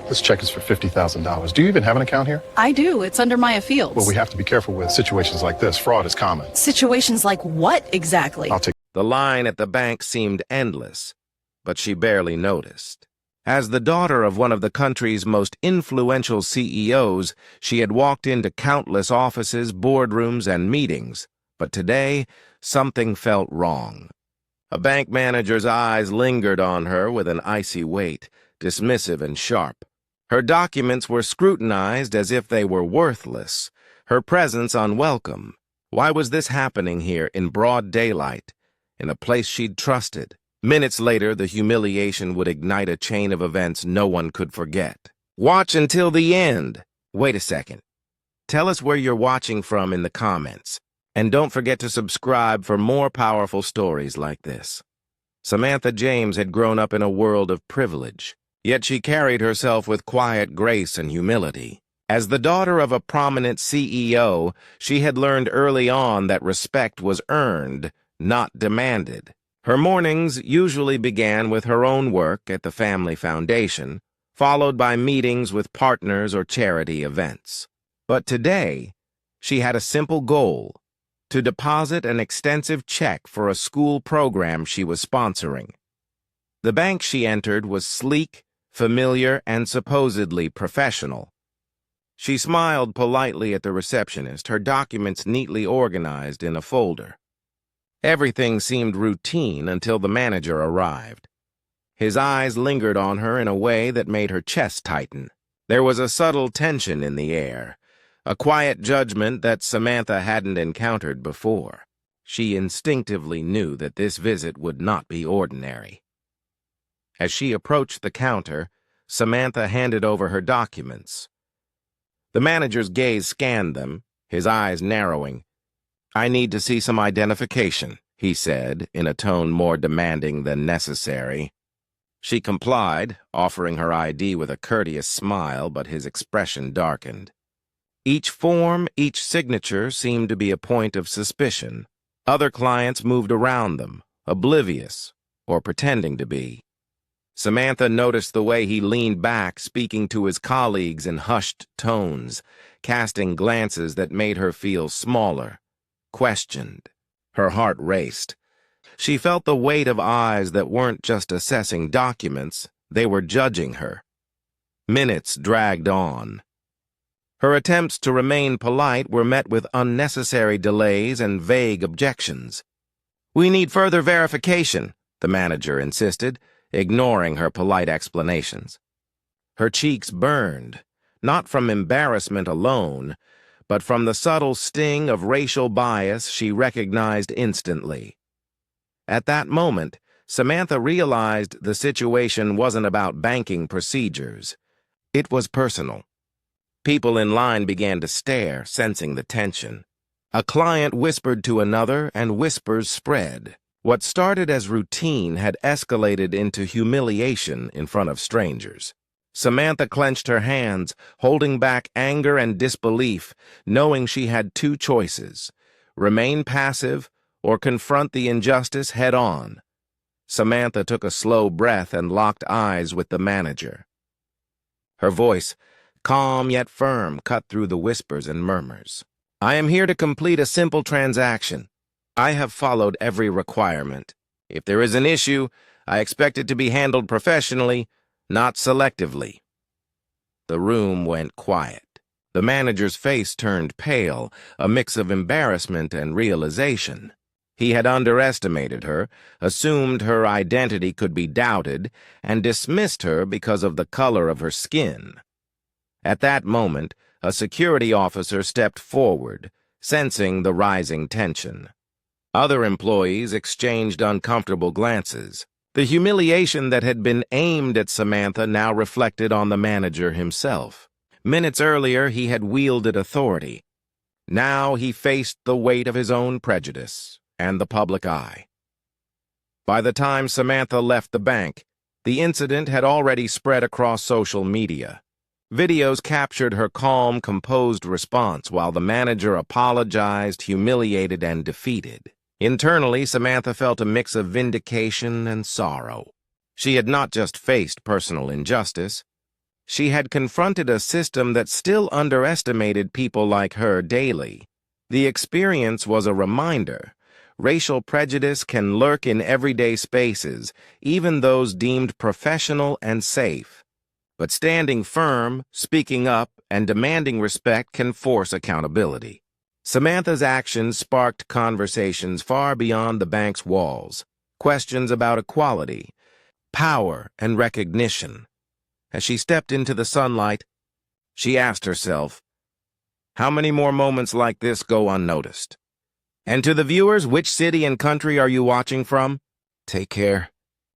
This check is for $50,000. Do you even have an account here? I do. It's under Maya Fields. Well, we have to be careful with situations like this. Fraud is common. Situations like what exactly? I'll take. The line at the bank seemed endless, but she barely noticed. As the daughter of one of the country's most influential CEOs, she had walked into countless offices, boardrooms, and meetings. But today, something felt wrong. A bank manager's eyes lingered on her with an icy weight, dismissive and sharp. Her documents were scrutinized as if they were worthless, her presence unwelcome. Why was this happening here in broad daylight, in a place she'd trusted? Minutes later, the humiliation would ignite a chain of events no one could forget. Watch until the end. Wait a second. Tell us where you're watching from in the comments. And don't forget to subscribe for more powerful stories like this. Samantha James had grown up in a world of privilege, yet she carried herself with quiet grace and humility. As the daughter of a prominent CEO, she had learned early on that respect was earned, not demanded. Her mornings usually began with her own work at the family foundation, followed by meetings with partners or charity events. But today, she had a simple goal: to deposit an extensive check for a school program she was sponsoring. The bank she entered was sleek, familiar, and supposedly professional. She smiled politely at the receptionist, her documents neatly organized in a folder. Everything seemed routine until the manager arrived. His eyes lingered on her in a way that made her chest tighten. There was a subtle tension in the air, a quiet judgment that Samantha hadn't encountered before. She instinctively knew that this visit would not be ordinary. As she approached the counter, Samantha handed over her documents. The manager's gaze scanned them, his eyes narrowing. "I need to see some identification," he said, in a tone more demanding than necessary. She complied, offering her ID with a courteous smile, but his expression darkened. Each form, each signature seemed to be a point of suspicion. Other clients moved around them, oblivious, or pretending to be. Samantha noticed the way he leaned back, speaking to his colleagues in hushed tones, casting glances that made her feel smaller, questioned. Her heart raced. She felt the weight of eyes that weren't just assessing documents, they were judging her. Minutes dragged on. Her attempts to remain polite were met with unnecessary delays and vague objections. "We need further verification," the manager insisted, ignoring her polite explanations. Her cheeks burned, not from embarrassment alone, but from the subtle sting of racial bias she recognized instantly. At that moment, Samantha realized the situation wasn't about banking procedures. It was personal. People in line began to stare, sensing the tension. A client whispered to another, and whispers spread. What started as routine had escalated into humiliation in front of strangers. Samantha clenched her hands, holding back anger and disbelief, knowing she had two choices: remain passive or confront the injustice head-on. Samantha took a slow breath and locked eyes with the manager. Her voice, calm yet firm, cut through the whispers and murmurs. "I am here to complete a simple transaction. I have followed every requirement. If there is an issue, I expect it to be handled professionally, not selectively." The room went quiet. The manager's face turned pale, a mix of embarrassment and realization. He had underestimated her, assumed her identity could be doubted, and dismissed her because of the color of her skin. At that moment, a security officer stepped forward, sensing the rising tension. Other employees exchanged uncomfortable glances. The humiliation that had been aimed at Samantha now reflected on the manager himself. Minutes earlier, he had wielded authority. Now he faced the weight of his own prejudice and the public eye. By the time Samantha left the bank, the incident had already spread across social media. Videos captured her calm, composed response while the manager apologized, humiliated, and defeated. Internally, Samantha felt a mix of vindication and sorrow. She had not just faced personal injustice, She had confronted a system that still underestimated people like her daily. The experience was a reminder. Racial prejudice can lurk in everyday spaces, even those deemed professional and safe. But standing firm, speaking up, and demanding respect can force accountability. Samantha's actions sparked conversations far beyond the bank's walls, questions about equality, power, and recognition. As she stepped into the sunlight, she asked herself, how many more moments like this go unnoticed? And to the viewers, which city and country are you watching from? Take care.